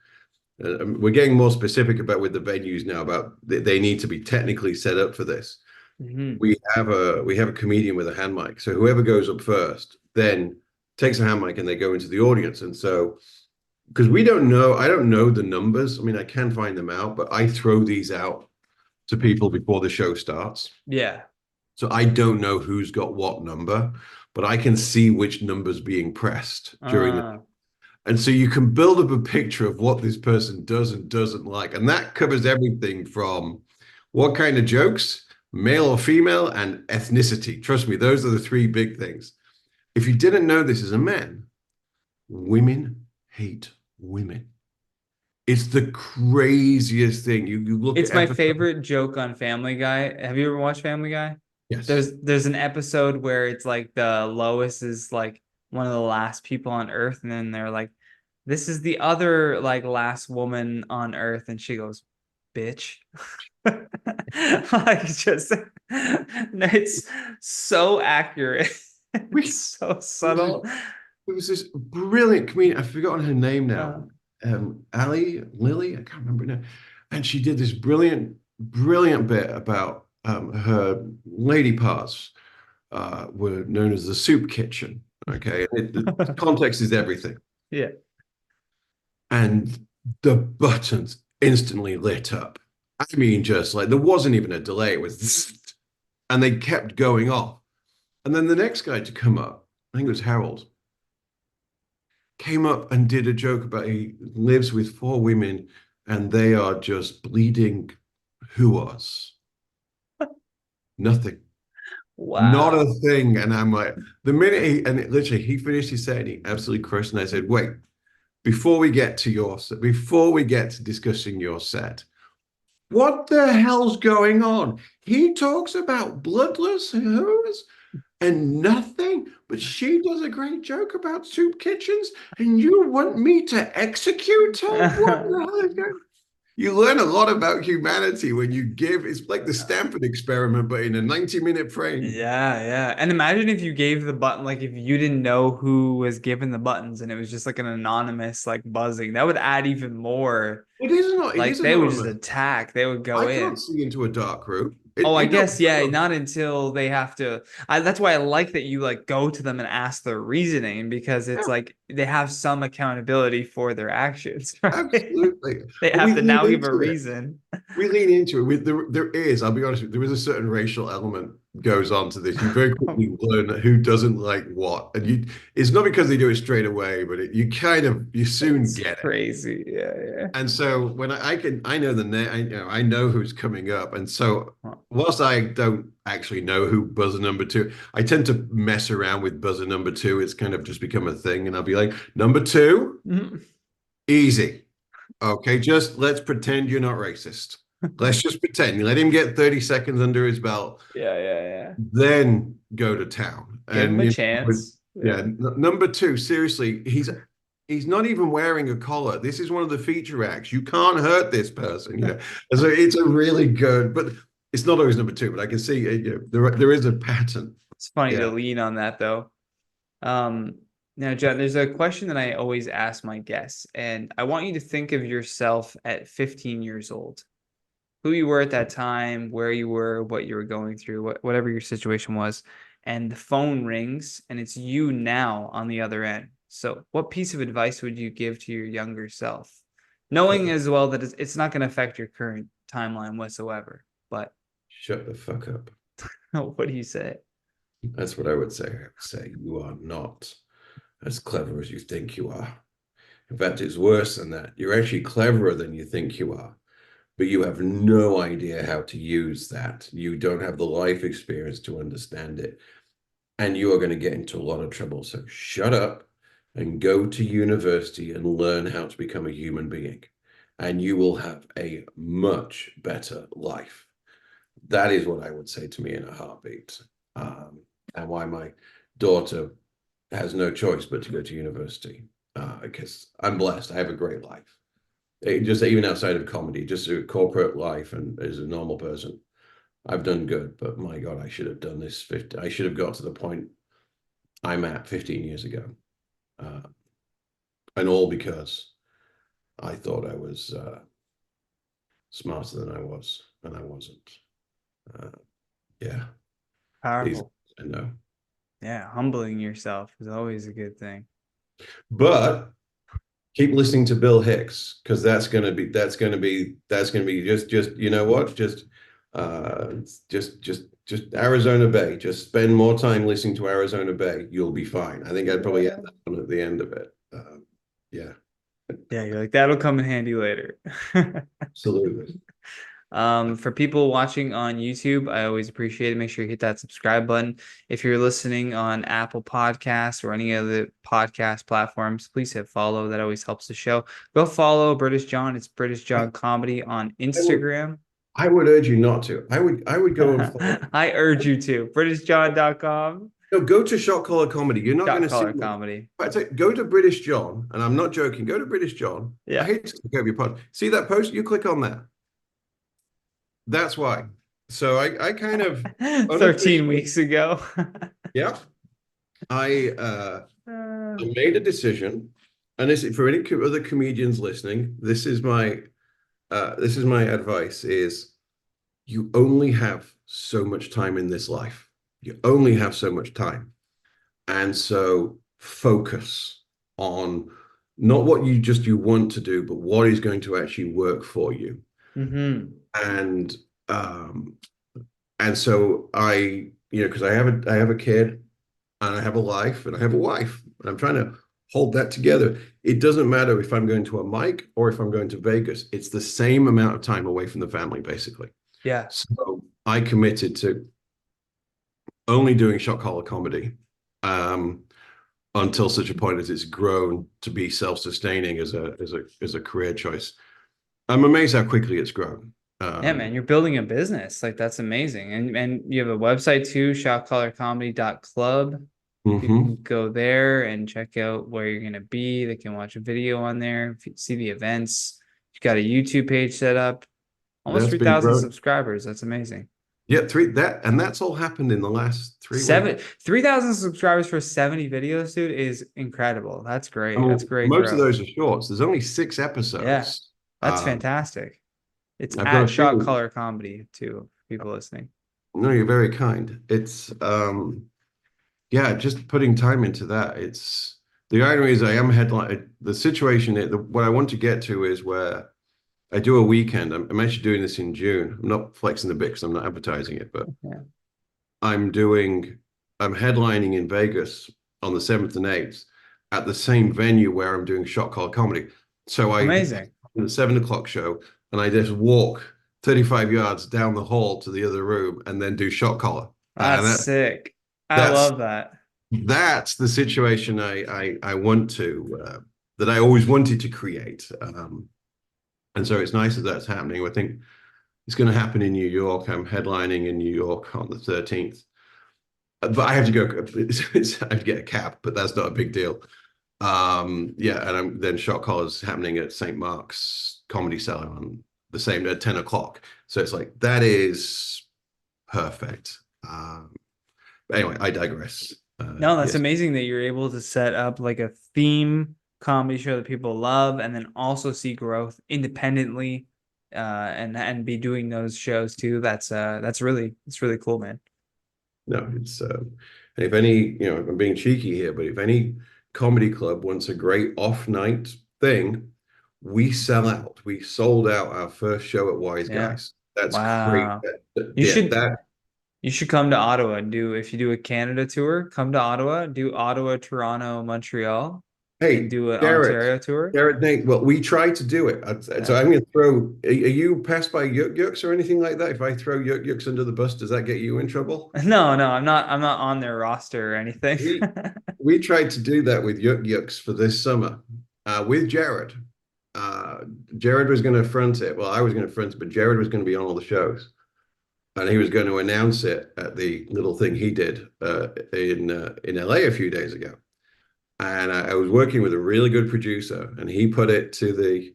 We're getting more specific about with the venues now about they need to be technically set up for this. Hmm. We have a comedian with a hand mic. So whoever goes up first then takes a hand mic and they go into the audience. And so because I don't know the numbers. I mean, I can find them out, but I throw these out to people before the show starts. Yeah. So I don't know who's got what number, but I can see which number's being pressed during the. Uh, And so you can build up a picture of what this person does and doesn't like. And that covers everything from what kind of jokes, male or female, and ethnicity. Trust me, those are the three big things. If you didn't know this as a man, women hate women. It's the craziest thing. You look at it's my episode. favorite joke on Family Guy. Have you ever watched Family Guy? Yes. There's an episode where it's like the Lois is like one of the last people on Earth, and then they're like, "This is the other like last woman on Earth," and she goes, "Bitch." Like just it's so accurate. It's We so there was, subtle. there was this brilliant comedian. I've forgotten her name now. Uh, Ali Lily, I can't remember now. And she did this brilliant bit about her lady parts were known as the soup kitchen. Okay, the context is everything. yeah. And the buttons instantly lit up. I mean, just like there wasn't even a delay. It was, and they kept going off. And then the next guy to come up, I think it was Harold, came up and did a joke about he lives with four women and they are just bleeding whoas. Nothing. Not a Wow. thing. And I'm like, literally he finished his set and he absolutely crushed. And I said, wait, before we get to discussing your set, what the hell's going on? He talks about bloodless whores and nothing, but she does a great joke about soup kitchens, and you want me to execute her? What the hell is going on? You learn a lot about humanity when you give, it's like the Stanford experiment, but in a 90-minute frame. Yeah, yeah. And imagine if you gave the button, like if you didn't know who was given the buttons and it was just like an anonymous like buzzing, that would add even more. It Like is they would just anonymous. attack, they would go I can't in. see into a dark room. Oh, I You know, guess, yeah, not until they have to. That's why I like that you like go to them and ask their reasoning because it's yeah, like they have some accountability for their actions, right? absolutely. They But have we to lean now give a into it. reason. We lean into it. There is, I'll be honest with you, there is a certain racial element goes on to this. You very quickly learn who doesn't like what, and it's not because they do it straight away, but you soon It's get it. crazy. Yeah, And so when I know the name, I know who's coming up, and so yeah. whilst I don't actually know who buzzer number two, I tend to mess around with buzzer number two. It's kind of just become a thing, and I'll be like, number two, Mhm. easy. Okay, just let's pretend you're not racist. Let's just pretend. Let him get 30 seconds under his belt, Yeah, yeah, yeah. then go to town. Give him And a know, chance. yeah, Yeah. number two, seriously, he's not even wearing a collar. This is one of the feature acts. You can't hurt this person. And so it's a really good, but it's not always number two, but I can see there is a pattern. It's funny to Yeah. lean on that though. Um, Now, John, there's a question that I always ask my guests, and I want you to think of yourself at 15 years old, who you were at that time, where you were, what you were going through, whatever your situation was, and the phone rings, and it's you now on the other end. So, what piece of advice would you give to your younger self, Shut knowing the as well that it's not going to affect your current timeline whatsoever? But shut the fuck up. what do you say? That's what I would say. I would say you are not as clever as you think you are. In fact, it's worse than that. You're actually cleverer than you think you are, but you have no idea how to use that. You don't have the life experience to understand it, and you are going to get into a lot of trouble. So shut up and go to university and learn how to become a human being, and you will have a much better life. That is what I would say to me in a heartbeat, and why my daughter has no choice but to go to university, because I'm blessed. I have a great life. Just even outside of comedy, just a corporate life and as a normal person, I've done good. But my God, I should have done this 50. I should have got to the point I'm at 15 years ago, uh, and all because I thought I was smarter than I was, and I wasn't. Uh, yeah, these Powerful. I know. Yeah, humbling yourself is always a good thing. But keep listening to Bill Hicks, because that's gonna be just you know what, uh just Arizona Bay. Just spend more time listening to Arizona Bay. You'll be fine. I think I'd probably add Yeah. that one at the end of it. Yeah, Yeah, you're like, that'll come in handy later. absolutely. For people watching on YouTube, I always appreciate it. Make sure you hit that subscribe button. If you're listening on Apple Podcasts or any other podcast platforms, please hit follow. That always helps the show. Go follow British John. It's British John Comedy on I would Instagram. I would urge you not to. I would go and follow. I urge you to. BritishJohn.com. No, go to Shot Collar Comedy. You're not going Shot to see caller much. comedy. I say, go to British John, and I'm not joking. Go to British John. I Yeah. hate to click over your pod. See that post? You click on that. That's why. So I kind of 13 unofficially, weeks ago. yeah, I Uh, I made a decision, and this for any other comedians listening, this is my advice: is you only have so much time in this life. You only have so much time, and so focus on not what you want to do, but what is going to actually work for you. mhm. And um, and so because I have a kid and I have a life and I have a wife and I'm trying to hold that together. It doesn't matter if I'm going to a mic or if I'm going to Vegas. It's the same amount of time away from the family, basically. Yeah. So I committed to only doing shot collar comedy, um, until such a point as it's grown to be self-sustaining as a career choice. I'm amazed how quickly it's grown. Yeah, man, you're building a business. Like that's amazing. And you have a website too, shotcollarcomedy.club. People Mhm. can go there and check out where you're gonna be. They can watch a video on there, see the events. You've got a YouTube page set up. Almost That's been 3,000 growing. subscribers. That's amazing. Yeah, that's all happened in the last 3 weeks. 3,000 subscribers for 70 videos, dude, is incredible. That's I great. That's mean, great most of growth. those are shorts. There's only 6 Yeah, episodes. that's Um, fantastic. It's I've got at a Shot feeling. Color Comedy too, people listening. No, you're very kind. It's yeah, just putting time into that. It's the irony is I am headline. The situation, what I want to get to is where I do a weekend. I'm actually doing this in June. I'm not flexing the bit because I'm not advertising it, but Yeah. I'm doing, I'm headlining in Vegas on the 7th and 8th at the same venue where I'm doing shot called comedy. So I Amazing. the 7 o'clock show and I just walk 35 yards down the hall to the other room and then do shot collar. And That's sick. I that's love that. that's the situation I want to that I always wanted to create. And so it's nice that that's happening. I think it's going to happen in New York. I'm headlining in New York on the 13th. But I have to go. I have to get a cab, but that's not a big deal. Yeah, and then shot callers happening at St. Mark's Comedy Cellar on the same at 10 o'clock. So it's like that is perfect. But anyway, I digress. No, that's Yes, amazing that you're able to set up like a theme comedy show that people love and then also see growth independently and be doing those shows too. That's really it's really cool, man. no, it's and if any, I'm being cheeky here, but if any comedy club wants a great off night thing, we sell out. We sold out our first show at Wise Yeah. Guys. That's great. Wow. You Yeah, should that. you should come to Ottawa and do if you do a Canada tour, come to Ottawa, do Ottawa, Toronto, Montreal, and Hey, do an Garrett, Ontario tour. Garrett, Nate. Well, we tried to do it. So Yeah. I'm going to throw. Are you passed by Yuk Yuks or anything like that? If I throw Yuk Yuks under the bus, does that get you in trouble? No, no, I'm not on their roster or anything. We we tried to do that with Yuk Yuks for this summer with Jared. Uh, Jared was going to front it. Well, I was going to front it, but Jared was going to be on all the shows, and he was going to announce it at the little thing he did in LA a few days ago. And I was working with a really good producer, and he put it to the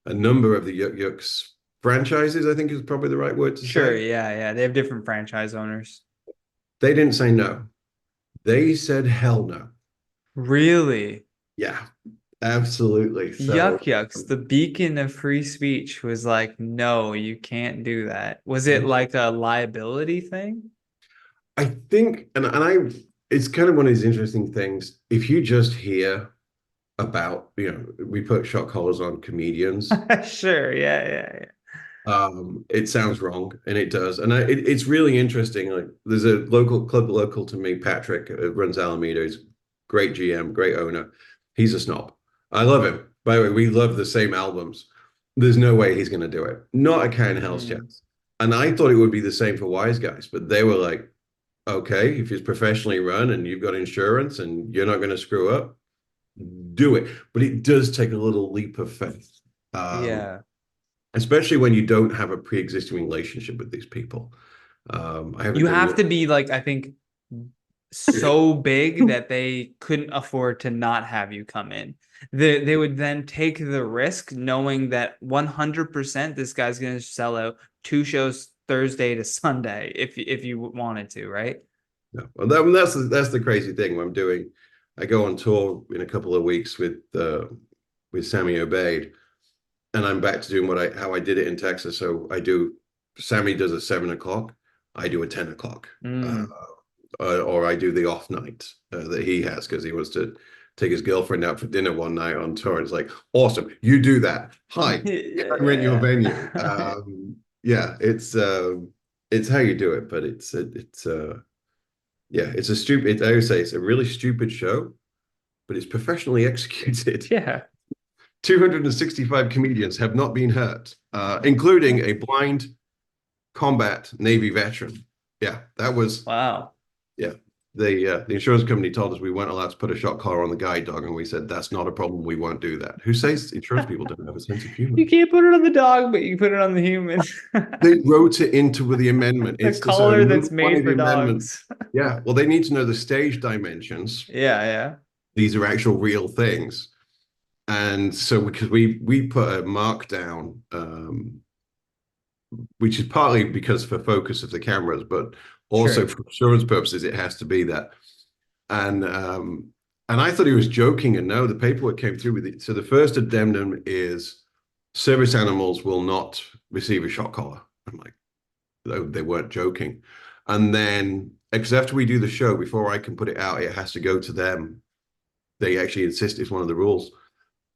a number of the Yuk Yuks franchises. I think is probably the right word to Sure, say. yeah, yeah. They have different franchise owners. They didn't say no. They said hell no. Really? Yeah, absolutely. So Yuck yucks. The beacon of free speech was like, no, you can't do that. Was it like a liability thing? I think, it's kind of one of these interesting things. If you just hear about, we put shot collars on comedians, Sure, yeah, yeah, it sounds wrong, and it does. And it's really interesting. Like, there's a local club local to me, Patrick, runs Alameda. He's great GM, great owner. He's a snob. I love him. By the way, we love the same albums. There's no way he's going to do it. Not a can in yeah. hell's chance. And I thought it would be the same for Wise Guys, but they were like, okay, if it's professionally run and you've got insurance and you're not going to screw up, do it. But it does take a little leap of faith, Yeah. especially when you don't have a pre-existing relationship with these people. I haven't You done have much. to be like, I think, so big that they couldn't afford to not have you come in. They would then take the risk knowing that 100% this guy's going to sell out two shows Thursday to Sunday if you wanted to, right? No. Well, that's the crazy thing. When I'm doing, I go on tour in a couple of weeks with Sammy Obeid, and I'm back to doing how I did it in Texas. So I do. Sammy does a 7 o'clock. I do a 10 o'clock. Mm. Or I do the off night that he has because he wants to take his girlfriend out for dinner one night on tour. It's like, awesome, you do that. Hi, Yeah, I rent your yeah, venue. yeah. Yeah, it's how you do it, but yeah, it's a stupid. I would say it's a really stupid show, but it's professionally executed. Yeah. 265 comedians have not been hurt, including a blind combat Navy veteran. Yeah, that was. Wow. Yeah. The insurance company told us we weren't allowed to put a shot collar on the guide dog, and we said that's not a problem. We won't do that. Who says insurance people don't have a sense of humor? You can't put it on the dog, but you put it on the human. They wrote it into the amendment. A It's so collar number that's one made of the for amendment. dogs. Yeah. Well, they need to know the stage dimensions. Yeah, yeah. These are actual real things, and so because we put a markdown, which is partly because for focus of the cameras, but also Sure. for insurance purposes, it has to be that. And and I thought he was joking, and no, the paperwork came through with it. So the first addendum is service animals will not receive a shock collar. I'm like, oh, they weren't joking. And then, because after we do the show, before I can put it out, it has to go to them. They actually insist it's one of the rules.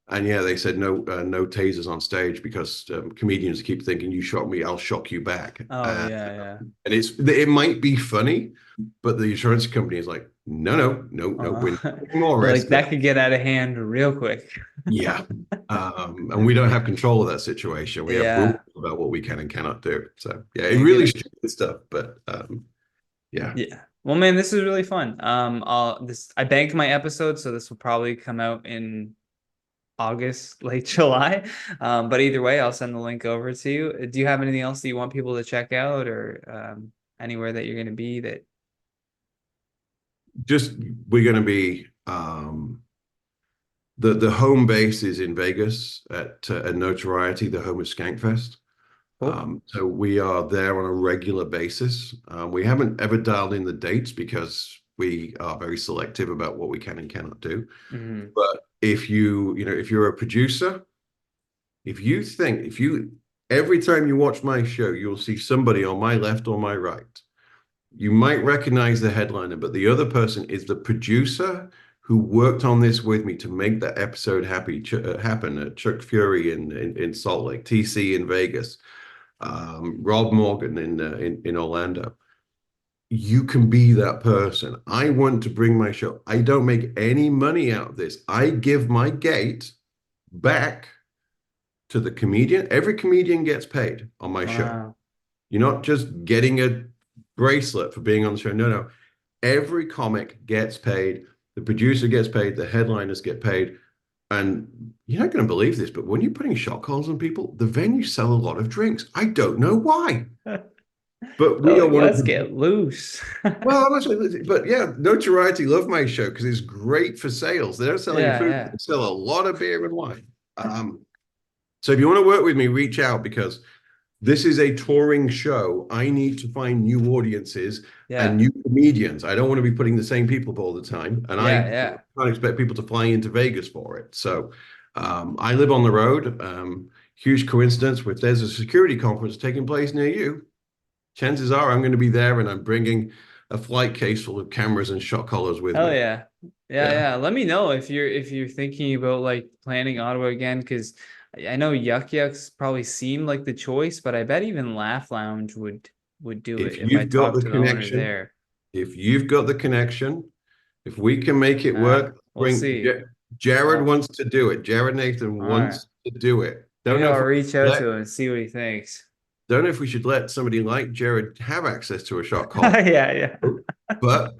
And yeah, they said no tasers on stage because comedians keep thinking you shot me, I'll shock you back. Oh, yeah, yeah. And it might be funny, but the insurance company is like, no, we're not taking more They're like risk that now. could get out of hand real quick. Yeah. And we don't have control of that situation. We have rules Yeah. about what we can and cannot do. So yeah, it Yeah, really good. stupid stuff, but yeah. Yeah. Well, man, this is really fun. I banked my episode, so this will probably come out in August, late July. But either way, I'll send the link over to you. Do you have anything else that you want people to check out or anywhere that you're going to be that? Just we're gonna be the home base is in Vegas at Notoriety, the home of Skankfest. Cool. So we are there on a regular basis. We haven't ever dialed in the dates because we are very selective about what we can and cannot do. Mhm. But if you're a producer, if you every time you watch my show, you'll see somebody on my left or my right. You might recognize the headliner, but the other person is the producer who worked on this with me to make that episode happen. Chuck Fury in Salt Lake, TC in Vegas, Rob Morgan in Orlando. You can be that person. I want to bring my show. I don't make any money out of this. I give my gate back to the comedian. Every comedian gets paid on my show. Wow. You're not just getting a bracelet for being on the show. No, no. Every comic gets paid. The producer gets paid. The headliners get paid. And you're not going to believe this, but when you're putting shot calls on people, the venues sell a lot of drinks. I don't know why, but They're we are like, one of let's the get loose. well, I'm not saying, but yeah, notoriety love my show because it's great for sales. They don't sell any Yeah, food, yeah. they sell a lot of beer and wine. So if you want to work with me, reach out because this is a touring show. I need to find new audiences and Yeah. new comedians. I don't want to be putting the same people up all the time, and I Yeah, yeah. can't expect people to fly into Vegas for it. So I live on the road. Huge coincidence. If there's a security conference taking place near you, chances are I'm going to be there, and I'm bringing a flight case full of cameras and shot collars with Hell me. yeah. Yeah, Yeah. yeah. Let me know if you're thinking about like planning Ottawa again, because I know Yuck Yucks probably seemed like the choice, but I bet even Laugh Lounge would do it If if I you've got talked the to the owner connection, there. if you've got the connection, if we can make it work, We'll bring see. Jared Well, wants to do it. Jared Nathan all right. wants to do it. Don't Maybe know I'll if we reach should out let to him and see what he thinks. don't know if we should let somebody like Jared have access to a shot call, Yeah, yeah. but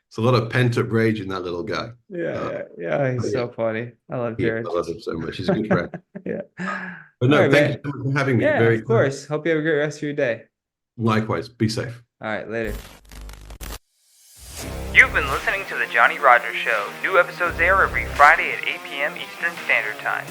it's a lot of pent-up rage in that little guy. Yeah, Uh, yeah, yeah. He's yeah, so funny. I love he is. I Jared. love him so much. He's a good friend. Yeah. But All no, right, thank you man. so much for having me. Yeah, Very of course. Hope you have a great rest of your day. likewise. Be safe. All right, later. You've been listening to The Johnny Rogers Show. New episodes air every Friday at 8 p.m. Eastern Standard Time.